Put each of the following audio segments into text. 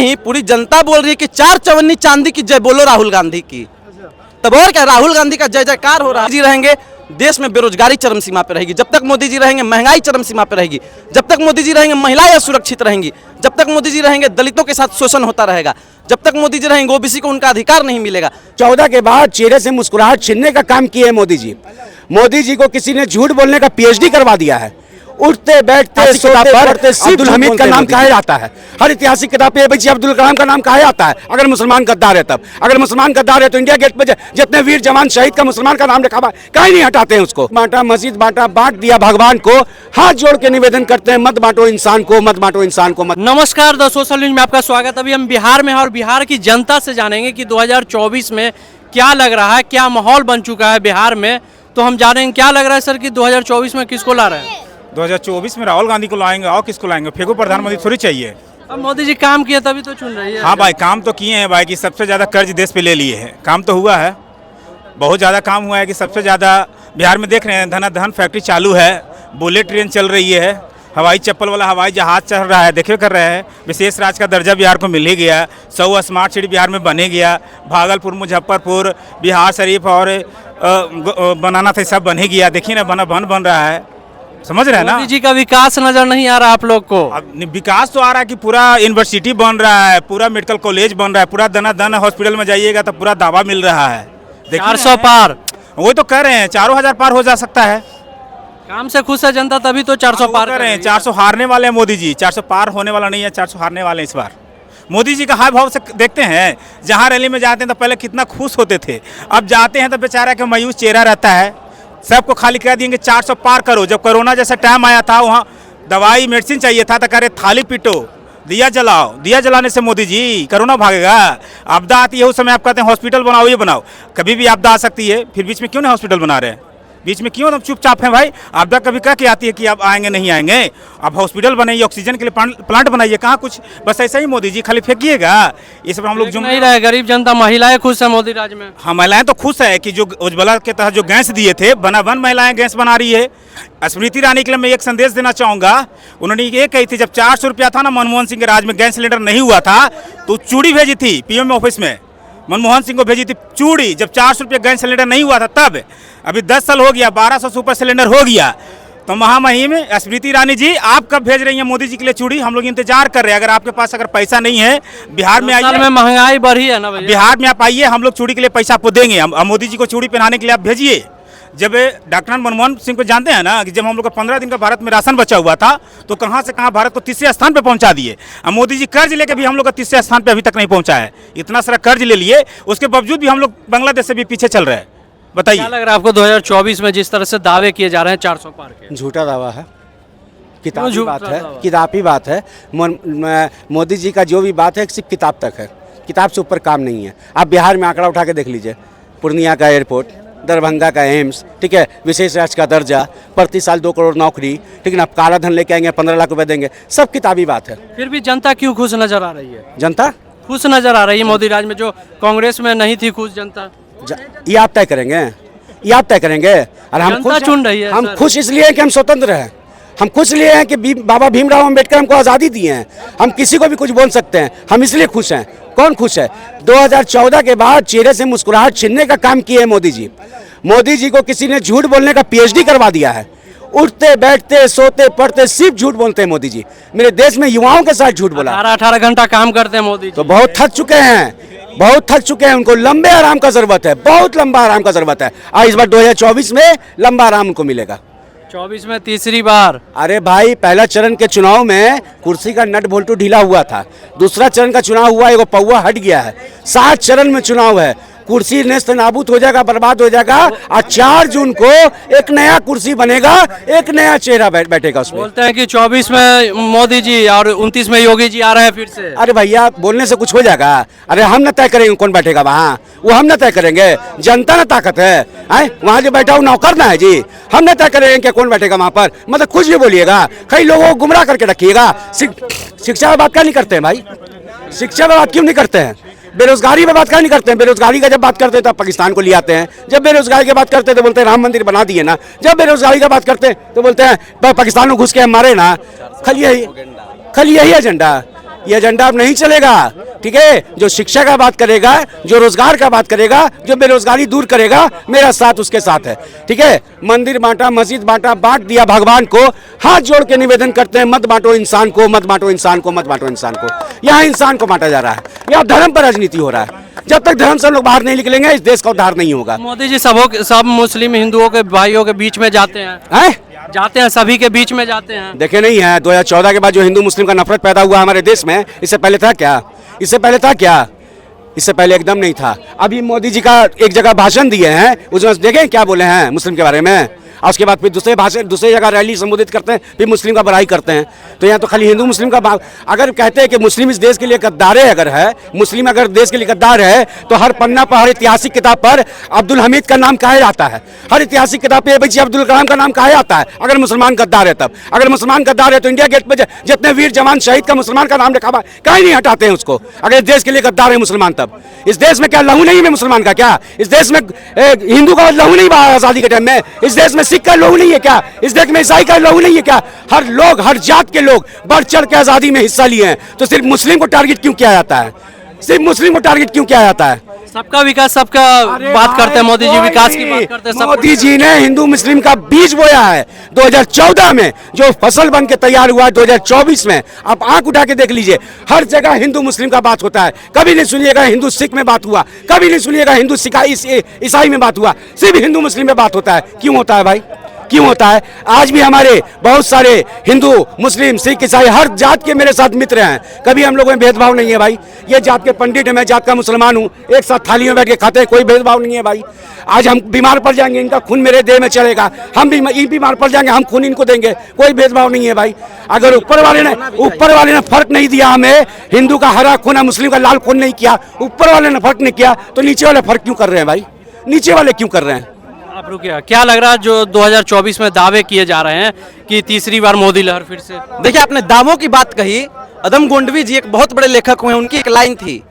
ही पूरी जनता बोल रही है कि 4 चवन्नी चांदी की जय बोलो राहुल गांधी की। तब और क्या, राहुल गांधी का जय जयकार हो रहा है। जी रहेंगे, देश में बेरोजगारी चरम सीमा पर रहेगी। जब तक मोदी जी रहेंगे महंगाई चरम सीमा पर रहेगी। जब तक मोदी जी रहेंगे महिलाएं असुरक्षित रहेंगी। जब तक मोदी जी रहेंगे दलितों के साथ शोषण होता रहेगा। जब तक मोदी जी रहेंगे ओबीसी को उनका अधिकार नहीं मिलेगा। 14 के बाद चेहरे से मुस्कुराहट छीनने का काम किए मोदी जी। मोदी जी को किसी ने झूठ बोलने का पीएचडी करवा दिया है। उठते बैठते सोते पढ़ते अब्दुल हमीद का नाम कहा जाता है। हर ऐतिहासिक किताब पे APJ अब्दुल कलाम का नाम कहा जाता है। अगर मुसलमान गद्दार है तब, अगर मुसलमान गद्दार है तो इंडिया गेट पे जितने वीर जवान शहीद का मुसलमान का नाम लिखा हुआ कहीं नहीं हटाते हैं उसको। बांटा मस्जिद बांटा, बांट दिया भगवान को। हाथ जोड़ के निवेदन करते हैं, मत बांटो इंसान को, मत बांटो इंसान को, मत। नमस्कार, द सोशल न्यूज में आपका स्वागत। अभी हम बिहार में हैं और बिहार की जनता से जानेंगे कि 2024 में क्या लग रहा है, क्या माहौल बन चुका है बिहार में। तो हम जानेंगे क्या लग रहा है सर कि 2024 में किसको ला रहे हैं। 2024 में राहुल गांधी को लाएंगे और किसको लाएंगे? फेंको प्रधानमंत्री थोड़ी चाहिए। अब मोदी जी काम किए तभी तो चुन रही है। हाँ भाई, काम तो किए हैं भाई कि सबसे ज़्यादा कर्ज देश पे ले लिए हैं। काम तो हुआ है, बहुत ज़्यादा काम हुआ है कि सबसे ज़्यादा बिहार में देख रहे हैं धनाधन फैक्ट्री चालू है, बुलेट ट्रेन चल रही है, हवाई चप्पल वाला हवाई जहाज चल रहा है, देखे कर रहे हैं। विशेष राज्य का दर्जा बिहार को मिल ही गया। 100 स्मार्ट सिटी बिहार में बने गया। भागलपुर, मुजफ्फरपुर, बिहार शरीफ और बनाना था सब बन ही गया। देखिए ना, बन रहा है, समझ रहे हैं ना। मोदी जी का विकास नजर नहीं आ रहा आप लोग को? अब विकास तो आ रहा है कि पूरा यूनिवर्सिटी बन रहा है, पूरा मेडिकल कॉलेज बन रहा है, पूरा दन हॉस्पिटल में जाइएगा तो पूरा दावा मिल रहा है। 400 पार, वो तो कह रहे हैं 4000 पार हो जा सकता है। काम से खुश है जनता तभी तो 400 पार कर रहे हैं। 400 हारने वाले हैं मोदी जी, 400 पार होने वाला नहीं है, 400 हारने वाले हैं इस बार। मोदी जी का हाव भाव से देखते हैं, जहाँ रैली में जाते हैं तो पहले कितना खुश होते थे, अब जाते हैं तो बेचारा का मायूस चेहरा रहता है। सबको खाली कह देंगे 400 पार करो। जब कोरोना जैसा टाइम आया था, वहाँ दवाई मेडिसिन चाहिए था तो कह रहे थाली पीटो, दिया जलाओ। दिया जलाने से मोदी जी कोरोना भागेगा? आपदा आती है उस समय आप कहते हैं हॉस्पिटल बनाओ, ये बनाओ। कभी भी आपदा आ सकती है, फिर बीच में क्यों नहीं हॉस्पिटल बना रहे हैं? बीच में क्यों हम चुपचाप हैं भाई? आपदा कभी कह के आती है कि आप आएंगे नहीं आएंगे। आप हॉस्पिटल बनाइए, ऑक्सीजन के लिए प्लांट बनाइए, कहाँ कुछ बस ऐसा ही मोदी जी खाली फेंकिएगा। इस पर हम लोग नहीं रहे गरीब जनता, महिलाएं खुश है मोदी राज में। हाँ, महिलाएं तो खुश है कि जो उज्ज्वला के तहत जो गैस दिए थे, बन महिलाएं गैस बना रही है। स्मृति ईरानी के लिए मैं एक संदेश देना चाहूँगा। उन्होंने ये कही थी, जब 400 रुपया था ना मनमोहन सिंह के राज में, गैस सिलेंडर नहीं हुआ था तो चूड़ी भेजी थी PM ऑफिस में, मनमोहन सिंह को भेजी थी चूड़ी। जब 400 रुपये गैस सिलेंडर नहीं हुआ था तब। अभी 10 साल हो गया, 1200 सुपर सिलेंडर हो गया। तो महामहिम स्मृति ईरानी जी, आप कब भेज रही हैं मोदी जी के लिए चूड़ी? हम लोग इंतजार कर रहे हैं। अगर आपके पास अगर पैसा नहीं है, बिहार में आइए। में महंगाई बढ़ी है ना भैया, बिहार में आप आइए, हम लोग चूड़ी के लिए पैसा आपको देंगे। हम मोदी जी को चूड़ी पहनाने के लिए आप भेजिए। जब डॉक्टर मनमोहन सिंह को जानते हैं ना कि जब हम लोग का 15 दिन का भारत में राशन बचा हुआ था तो कहाँ से कहाँ भारत को तीसरे स्थान पे पहुंचा दिए। अब मोदी जी कर्ज लेके भी हम लोग का तीसरे स्थान पे अभी तक नहीं पहुंचा है। इतना सारा कर्ज ले लिए, उसके बावजूद भी हम लोग बांग्लादेश से भी पीछे चल रहे हैं। बताइए क्या लग रहा है आपको 2024 में जिस तरह से दावे किए जा रहे हैं 400 पार के? झूठा दावा है, किताबी बात है, किताबी बात है। मोदी जी का जो भी बात है सिर्फ किताब तक है, किताब से ऊपर काम नहीं है। आप बिहार में आंकड़ा उठा के देख लीजिए, पूर्णिया का एयरपोर्ट, दरभंगा का एम्स, ठीक है, विशेष राज्य का दर्जा, प्रति साल 2 करोड़ नौकरी, ठीक है ना, काला धन लेके आएंगे, 15 लाख रुपए देंगे, सब किताबी बात है। फिर भी जनता क्यों खुश नजर आ रही है? जनता खुश नजर आ रही है मोदी राज में, जो कांग्रेस में नहीं थी खुश जनता। ये आप तय करेंगे, ये आप तय करेंगे। और हम जनता चुन रही है। हम खुश इसलिए हैं कि हम स्वतंत्र हैं। हम खुश इसलिए हैं कि बाबा भीमराव अंबेडकर हमको आज़ादी दिए हैं। हम किसी को भी कुछ बोल सकते हैं, हम इसलिए खुश हैं। कौन खुश है? 2014 के बाद चेहरे से मुस्कुराहट छीनने का काम किए हैं मोदी जी। मोदी जी को किसी ने झूठ बोलने का PhD करवा दिया है। उठते बैठते सोते पढ़ते सिर्फ झूठ बोलते हैं मोदी जी। मेरे देश में युवाओं के साथ झूठ बोला। 18 घंटा काम करते हैं मोदी जी। तो बहुत थक चुके हैं, बहुत थक चुके हैं। उनको लंबे आराम का जरूरत है, बहुत लंबा आराम का जरूरत है। और इस बार 2024 में लंबा आराम उनको मिलेगा। 24 में तीसरी बार। अरे भाई, पहला चरण के चुनाव में कुर्सी का नट बोल्टू ढीला हुआ था। दूसरा चरण का चुनाव हुआ, एगो पौवा हट गया है। 7 चरण में चुनाव है। कुर्सी नेस्त नाबूद हो जाएगा, बर्बाद हो जाएगा। और 4 जून को एक नया कुर्सी बनेगा, एक नया चेहरा बैठेगा उसमें। बोलते हैं कि 24 में मोदी जी और 29 में योगी जी आ रहे हैं फिर से। अरे भैया, बोलने से कुछ हो जाएगा? अरे हम न तय करेंगे कौन बैठेगा वहाँ, वो हम न तय करेंगे। जनता न ताकत है, वहाँ जो बैठा हो नौकर ना है जी। हम न तय करेंगे कि कौन बैठेगा वहाँ पर। मतलब कुछ भी बोलिएगा, कई लोगों को गुमराह करके रखिएगा। शिक्षा में बात क्या नहीं करते हैं भाई? शिक्षा में बात क्यों नहीं करते हैं? बेरोजगारी में बात क्या नहीं करते हैं? बेरोजगारी का जब बात करते हैं तब पाकिस्तान को ले आते हैं। जब बेरोजगारी की बात करते हैं तो बोलते हैं राम मंदिर बना दिए ना। जब बेरोजगारी की बात करते हैं तो बोलते हैं पाकिस्तान में घुस के हम मारे ना। खाली यही एजेंडा। ये एजेंडा अब नहीं चलेगा, ठीक है। जो शिक्षा का बात करेगा, जो रोजगार का बात करेगा, जो बेरोजगारी दूर करेगा, मेरा साथ उसके साथ है, ठीक है। मंदिर बांटा, मस्जिद बांटा, बांट दिया भगवान को। हाथ जोड़ के निवेदन करते हैं, मत बांटो इंसान को, मत बांटो इंसान को, मत बांटो इंसान को। यहाँ इंसान को बांटा जा रहा है, यहाँ धर्म पर राजनीति हो रहा है। जब तक धर्म से हम लोग बाहर नहीं निकलेंगे, इस देश का उद्धार नहीं होगा। मोदी जी सब मुस्लिम हिंदुओं के भाइयों के बीच में जाते हैं, जाते हैं, सभी के बीच में जाते हैं। देखे नहीं है 2014 के बाद जो हिंदू मुस्लिम का नफरत पैदा हुआ हमारे देश में, इससे पहले था क्या? इससे पहले था क्या? इससे पहले एकदम नहीं था। अभी मोदी जी का एक जगह भाषण दिए हैं, उसमें देखें क्या बोले हैं मुस्लिम के बारे में, और उसके बाद फिर दूसरे जगह रैली संबोधित करते हैं, फिर मुस्लिम का बुराई करते हैं। तो यहाँ तो खाली हिंदू मुस्लिम का अगर कहते हैं कि मुस्लिम इस देश के लिए गद्दार है, अगर है मुस्लिम अगर देश के लिए गद्दार है, तो हर पन्ना पर, हर ऐतिहासिक किताब पर अब्दुल हमीद का नाम कहा जाता है, हर ऐतिहासिक किताब पे APJ अब्दुल कलाम का नाम कहा जाता है। अगर मुसलमान गद्दार है तब, अगर मुसलमान गद्दार है तो इंडिया गेट पर जितने वीर जवान शहीद का मुसलमान का नाम लिखा हुआ कहीं नहीं हटाते हैं उसको। अगर देश के लिए गद्दार है मुसलमान, तब इस देश में क्या लहू नहीं है मुसलमान का? क्या इस देश में हिंदू का लहू नहीं बहा आजादी के टाइम में? इस देश में सिख का लहू नहीं है क्या? इस देश में ईसाई का लहू नहीं है क्या? हर लोग, हर जात के लोग बढ़ चढ़ के आजादी में हिस्सा लिए हैं। तो सिर्फ मुस्लिम को टारगेट क्यों किया जाता है? सिर्फ मुस्लिम को टारगेट क्यों किया जाता है? सबका विकास, सबका बात करते हैं मोदी जी, विकास की बात करते हैं। मोदी जी ने हिंदू मुस्लिम का बीज बोया है 2014 में, जो फसल बन के तैयार हुआ 2024 में। आप आंख उठा के देख लीजिए, हर जगह हिंदू मुस्लिम का बात होता है। कभी नहीं सुनिएगा हिंदू सिख में बात हुआ, कभी नहीं सुनिएगा हिंदू ईसाई में बात हुआ, सिर्फ हिंदू मुस्लिम में बात होता है। क्यों होता है भाई? क्यों होता है? आज भी हमारे बहुत सारे हिंदू, मुस्लिम, सिख, ईसाई हर जात के मेरे साथ मित्र हैं, कभी हम लोगों में भेदभाव नहीं है भाई। ये जात के पंडित है, मैं जात का मुसलमान हूँ, एक साथ थाली में बैठ के खाते हैं, कोई भेदभाव नहीं है भाई। आज हम बीमार पड़ जाएंगे, इनका खून मेरे देह में चलेगा, हम भी बीमार पड़ जाएंगे, हम खून इनको देंगे, कोई भेदभाव नहीं है भाई। अगर ऊपर वाले ने फर्क नहीं दिया हमें, हिंदू का हरा खून है, मुस्लिम का लाल खून नहीं किया, ऊपर वाले ने फर्क नहीं किया, तो नीचे वाले फर्क क्यों कर रहे हैं भाई? नीचे वाले क्यों कर रहे हैं? आप रुकिए, क्या लग रहा है जो 2024 में दावे किए जा रहे हैं कि तीसरी बार मोदी लहर फिर से? देखिए, आपने दावों की बात कही। अदम गोंडवी जी एक बहुत बड़े लेखक हुए, उनकी एक लाइन थी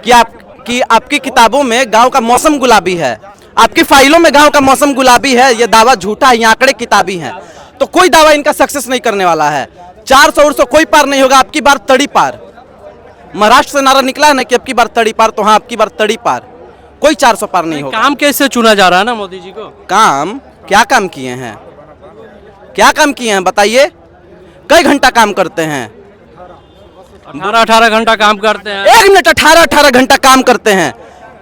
कि आपकी किताबों में गांव का मौसम गुलाबी है, आपकी फाइलों में गांव का मौसम गुलाबी है। ये दावा झूठा है, ये आंकड़े किताबी हैं। तो कोई दावा इनका सक्सेस नहीं करने वाला है। 400 कोई पार नहीं होगा, आपकी बार तड़ी पार। महाराष्ट्र से नारा निकला है ना कि आपकी बार तड़ी पार, तो हाँ, आपकी बार तड़ी पार, कोई 400 पार नहीं होगा। काम कैसे चुना जा रहा है ना मोदी जी को? काम क्या काम किए हैं? क्या काम किए हैं बताइए? कई घंटा काम करते हैं? 18 घंटा काम करते हैं। 1 मिनट 18 घंटा काम करते हैं।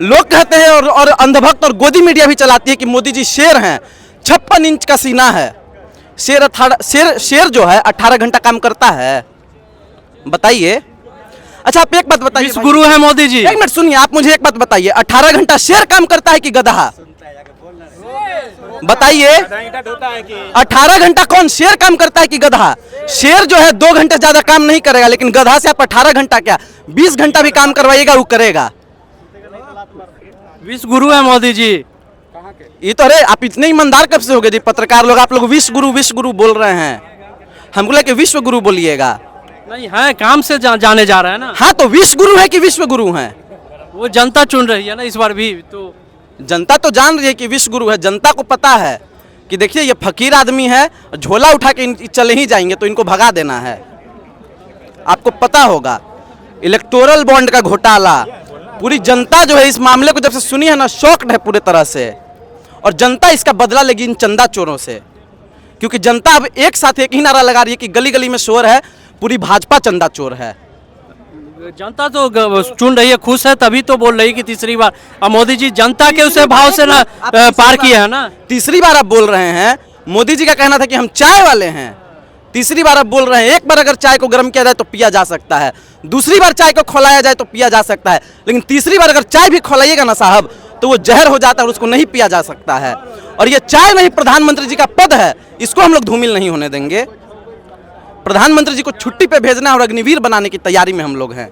लोग कहते हैं और अंधभक्त और गोदी मीडिया भी चलाती है कि मोदी जी शेर हैं, 56 इंच का सीना है। शेर जो है 18 घंटा काम करता है? बताइए। अच्छा, आप एक बात बताइए, विश्व गुरु है मोदी जी। एक मिनट सुनिए, आप मुझे एक बात बताइए, 18 घंटा शेर काम करता है कि गधा? बताइए। 18 घंटा कौन शेर काम करता है कि गधा? शेर जो है 2 घंटे ज्यादा काम नहीं करेगा, लेकिन गधा से आप 18 घंटा क्या 20 घंटा भी काम करवाइएगा, वो करेगा। विश्व गुरु है मोदी जी। ये तो, अरे आप इतने ईमानदार कब से हो गए जी? पत्रकार लोग, आप लोग विश्व गुरु बोल रहे हैं, हमको लगे विश्व गुरु बोलिएगा। नहीं है, काम से जाने जा रहा है ना। हाँ, तो विश्व गुरु है कि विश्व गुरु है? वो जनता चुन रही है ना इस बार भी। तो जनता तो जान रही है कि विश्व गुरु है। जनता को पता है कि देखिए ये फकीर आदमी है, झोला उठा के चले ही जाएंगे, तो इनको भगा देना है। आपको पता होगा इलेक्टोरल बॉन्ड का घोटाला, पूरी जनता जो है इस मामले को जब से सुनी है ना, शॉक्ड है पूरे तरह से। और जनता इसका बदला लेगी इन चंदा चोरों से, क्योंकि जनता अब एक साथ एक ही नारा लगा रही है कि गली गली में शोर है, पूरी भाजपा चंदा चोर है। जनता तो चुन रही है, खुश है, तभी तो बोल रही कि तीसरी बार। अब मोदी जी जनता के उसे भाव से ना पार किया है ना। तीसरी बार आप बोल रहे हैं। मोदी जी का कहना था कि हम चाय वाले हैं, तीसरी बार आप बोल रहे हैं एक बार अगर चाय को गर्म किया जाए तो पिया जा सकता है, दूसरी बार चाय को खौलाया जाए तो पिया जा सकता है, लेकिन तीसरी बार अगर चाय भी खौलाइएगा ना साहब तो वो जहर हो जाता है और उसको नहीं पिया जा सकता है। और ये चाय नहीं, प्रधानमंत्री जी का पद है, इसको हम लोग धूमिल नहीं होने देंगे। प्रधानमंत्री जी को छुट्टी पे भेजना और अग्निवीर बनाने की तैयारी में हम लोग हैं।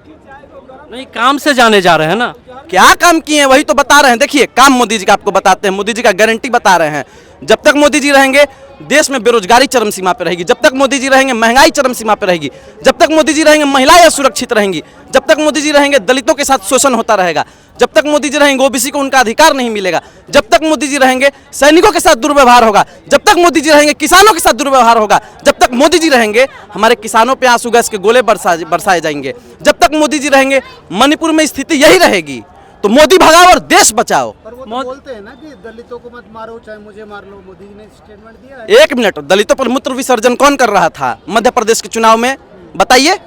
नहीं, काम से जाने जा रहे हैं ना। क्या काम किए हैं वही तो बता रहे हैं। देखिए, काम मोदी जी का आपको बताते हैं, मोदी जी का गारंटी बता रहे हैं। जब तक मोदी जी रहेंगे देश में बेरोजगारी चरम सीमा पर रहेगी, जब तक मोदी जी रहेंगे महंगाई चरम सीमा पर रहेगी, जब तक मोदी जी रहेंगे महिलाएं असुरक्षित रहेंगी, जब तक मोदी जी रहेंगे दलितों के साथ शोषण होता रहेगा, जब तक मोदी जी रहेंगे ओबीसी को उनका अधिकार नहीं मिलेगा, जब तक मोदी जी रहेंगे सैनिकों के साथ दुर्व्यवहार होगा, जब तक मोदी जी रहेंगे किसानों के साथ दुर्व्यवहार होगा, जब तक तक मोदी जी रहेंगे हमारे किसानों पे आंसू गैस के गोले बरसाए जाएंगे। जब तक मोदी जी रहेंगे मणिपुर में स्थिति यही रहेगी। तो मोदी भगाओ और देश बचाओ। पर वो तो बोलते हैं ना कि दलितों को मत मारो चाहे मुझे मार लो, मोदी जी ने स्टेटमेंट दिया है। एक मिनट, दलितों पर मूत्र विसर्जन कौन कर रहा था मध्य प्रदेश के चुनाव में? बताइए।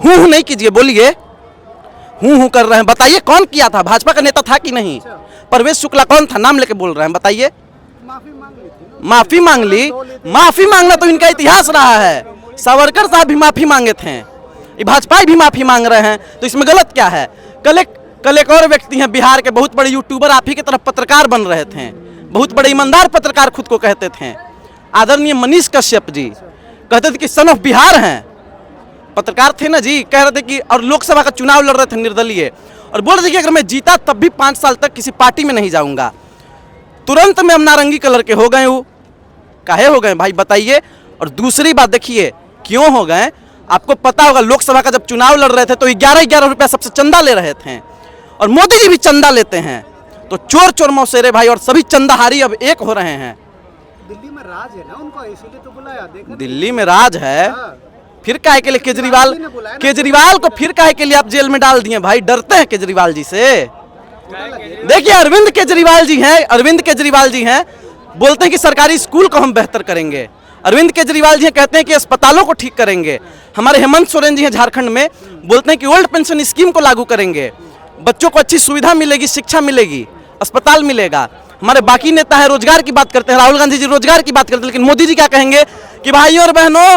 हूं नहीं कीजिए, बोलिए। हूं कर रहे हैं, बताइए कौन किया था? भाजपा का नेता था कि नहीं? परवेश शुक्ला कौन था? नाम लेके बोल रहे हैं, बताइए। माफी मांग ली थी। माफी मांग ली? माफी मांगना तो इनका इतिहास रहा है। सावरकर साहब भी माफी मांगे थे, ये भाजपा भी माफी मांग रहे हैं, तो इसमें गलत क्या है? कल एक और व्यक्ति हैं बिहार के, बहुत बड़े यूट्यूबर, आप ही की तरफ पत्रकार बन रहे थे, बहुत बड़े ईमानदार पत्रकार खुद को कहते थे, आदरणीय मनीष कश्यप जी, कहते थे कि सन ऑफ बिहार हैं, पत्रकार थे ना जी, कह रहे थे कि, और लोकसभा का चुनाव लड़ रहे थे निर्दलीय, और बोल रहे थे कि अगर मैं जीता तब भी 5 साल तक किसी पार्टी में नहीं जाऊंगा। तुरंत में हम नारंगी कलर के हो गए हूँ। काहे हो गए भाई, बताइए। और दूसरी बात देखिए क्यों हो गए, आपको पता होगा लोकसभा का जब चुनाव लड़ रहे थे तो 11-11 रुपया सबसे चंदा ले रहे थे, और मोदी जी भी चंदा लेते हैं। तो चोर चोर मौसेरे भाई, और सभी चंदाहारी अब एक हो रहे हैं। दिल्ली में राज है ना उनको, इसीलिए तो बुलाया। देखा दिल्ली में राज है, हाँ। फिर काहे के लिए केजरीवाल को फिर काहे के लिए आप जेल में डाल दिए भाई? डरते हैं केजरीवाल जी से? देखिए अरविंद केजरीवाल जी हैं, बोलते हैं कि सरकारी स्कूल को हम बेहतर करेंगे। अरविंद केजरीवाल जी कहते हैं कि अस्पतालों को ठीक करेंगे। हमारे हेमंत सोरेन जी हैं झारखंड में, बोलते हैं कि ओल्ड पेंशन स्कीम को लागू करेंगे, बच्चों को अच्छी सुविधा मिलेगी, शिक्षा मिलेगी, अस्पताल मिलेगा। हमारे बाकी नेता है रोजगार की बात करते हैं, राहुल गांधी जी रोजगार की बात करते हैं, लेकिन मोदी जी क्या कहेंगे कि भाइयों और बहनों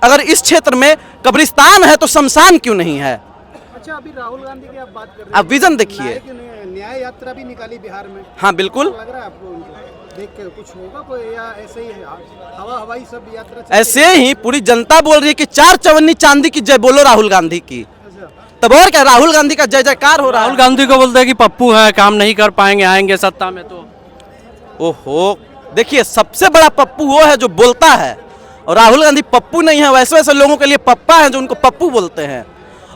अगर इस क्षेत्र में कब्रिस्तान है तो शमशान क्यों नहीं है? अच्छा, अभी राहुल गांधी की आप बात कर रहे हैं, आप विजन देखिए। न्याय यात्रा भी निकाली बिहार में। हाँ बिल्कुल। लग रहा है आपको उनको देख के कुछ होगा कोई, या ऐसे ही हवाई सब यात्रा ऐसे ही पूरी जनता बोल रही है कि 4 चवन्नी चांदी की जय बोलो राहुल गांधी की। तब और क्या, राहुल गांधी का जय जयकार हो रहा है। राहुल गांधी को बोलते हैं कि पप्पू है, काम नहीं कर पाएंगे, आएंगे सत्ता में तो। ओहो, देखिए सबसे बड़ा पप्पू वो है जो बोलता है, और राहुल गांधी पप्पू नहीं है। वैसे वैसे लोगों के लिए पप्पा है जो उनको पप्पू बोलते हैं,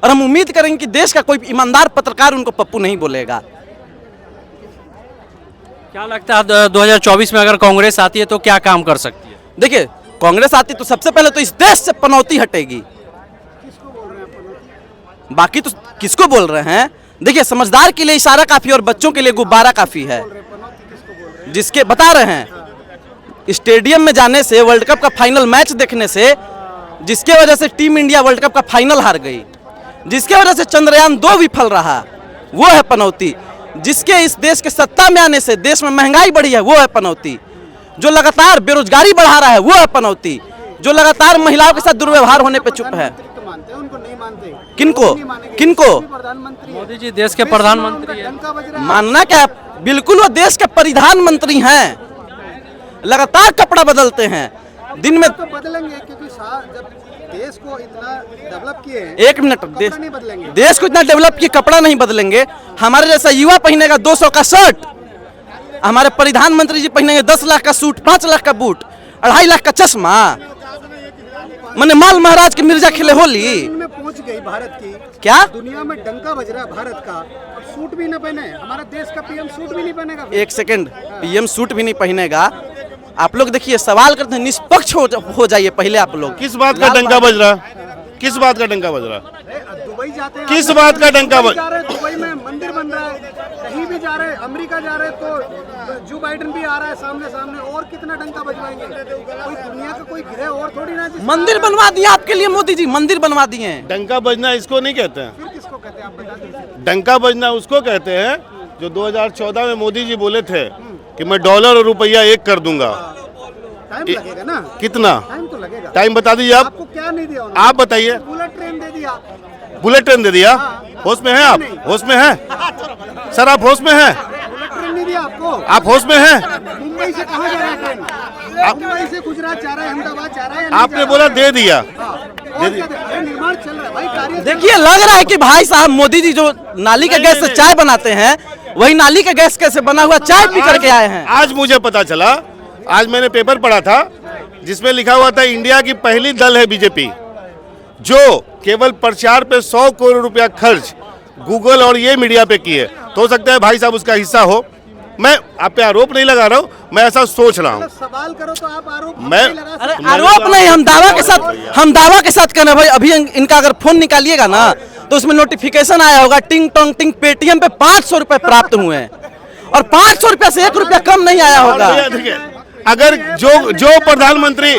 और हम उम्मीद करेंगे कि देश का कोई ईमानदार पत्रकार उनको पप्पू नहीं बोलेगा। क्या लगता है 2024 में अगर कांग्रेस आती है तो क्या काम कर सकती है? देखिए कांग्रेस आती तो सबसे पहले तो इस देश से पनौती हटेगी। बाकी तो किसको बोल रहे हैं? देखिए समझदार के लिए इशारा काफी और बच्चों के लिए गुब्बारा काफी है। जिसके बता रहे हैं स्टेडियम में जाने से, वर्ल्ड कप का फाइनल मैच देखने से, जिसके वजह से टीम इंडिया वर्ल्ड कप का फाइनल हार गई, जिसके वजह से चंद्रयान 2 विफल रहा, वो है पनौती। जिसके इस देश के सत्ता में आने से देश में महंगाई बढ़ी है, वो है पनौती। जो लगातार बेरोजगारी बढ़ा रहा है, वो है पनौती। जो लगातार महिलाओं के साथ दुर्व्यवहार होने पे चुप है। मानते हैं उनको, नहीं मानते। किनको? प्रधानमंत्री मोदी जी देश के प्रधानमंत्री हैं। मानना क्या है, बिल्कुल वो देश के प्रधानमंत्री हैं, लगातार कपड़ा बदलते हैं दिन में। तो बदलेंगे क्योंकि जब देश को इतना डेवलप किए हैं, एक मिनट, नहीं बदलेंगे। देश को इतना डेवलप किए, कपड़ा नहीं बदलेंगे। हमारे जैसा युवा पहनेगा 200 का शर्ट, हमारे प्रधानमंत्री जी पहनेंगे 10 लाख का सूट, 5 लाख का बूट, 2.5 लाख का चश्मा। मैंने माल महाराज के मिर्जा खेले होली में पहुंच गई भारत की, क्या दुनिया में डंका बज रहा है भारत का। सूट भी न पहने, हमारा देश का पीएम सूट भी नहीं पहनेगा। एक सेकंड, पीएम सूट भी नहीं पहनेगा। आप लोग देखिए सवाल करते हैं, निष्पक्ष हो जाइए पहले आप लोग। किस बात का डंका बज रहा? किस बात का डंका बज रहा? दुबई जाते हैं, किस बात का डंका बज? दुबई में मंदिर बन रहा है, कहीं भी जा रहे हैं, अमेरिका जा रहे हैं तो जो बाइडेन भी आ रहा है सामने, और कितना डंका बजवाएंगे? कोई दुनिया का कोई गिरे और थोड़ी ना। मंदिर बनवा दिए आपके लिए मोदी जी, मंदिर बनवा दिए। डंका बजना इसको नहीं कहते हैं। फिर किसको कहते हैं आप बता दीजिए। डंका बजना उसको कहते हैं जो 2014 में मोदी जी बोले थे कि मैं डॉलर और रुपया एक कर दूंगा। टाइम लगेगा ना, कितना टाइम तो लगेगा। टाइम बता दीजिए आप। आपको क्या नहीं दिया उन्होंने? आप बताइए। बुलेट ट्रेन दे दिया। बुलेट ट्रेन दे दिया? होश में हैं आप? होश में हैं सर? आप होश में हैं? बुलेट ट्रेन नहीं दिया आपको? आप होश में हैं? मुंबई से कहाँ जा रहा है ट्रेन? मुंबई से गुजरात जा रहा है, अहमदाबाद जा रहा है। आपने बोला दे दिया। निर्माण चल रहा है भाई, कार्य। देखिए लग रहा है कि भाई साहब मोदी जी जो नाली के गैस से चाय बनाते हैं, वही नाली के गैस कैसे बना हुआ चाय पी करके आए हैं। आज मुझे पता चला, आज मैंने पेपर पढ़ा था जिसमें लिखा हुआ था इंडिया की पहली दल है बीजेपी जो केवल प्रचार पे 100 करोड़ रुपया खर्च गूगल और ये मीडिया पे किए। तो हो सकता है भाई साहब उसका हिस्सा हो। मैं आप पे आरोप नहीं लगा रहा हूँ, मैं ऐसा सोच रहा हूँ। सवाल करो तो आप आरोप मैं नहीं लगा अरे सकते। आरोप नहीं, हम दावा के साथ कहना भाई। अभी इनका अगर फोन निकालिएगा ना तो उसमें नोटिफिकेशन आया होगा, टिंग टोंग टिंग, पेटीएम पे 500 रुपए प्राप्त हुए हैं और 500 रुपए से 1 रुपया कम नहीं आया होगा। देखिए, अगर जो प्रधानमंत्री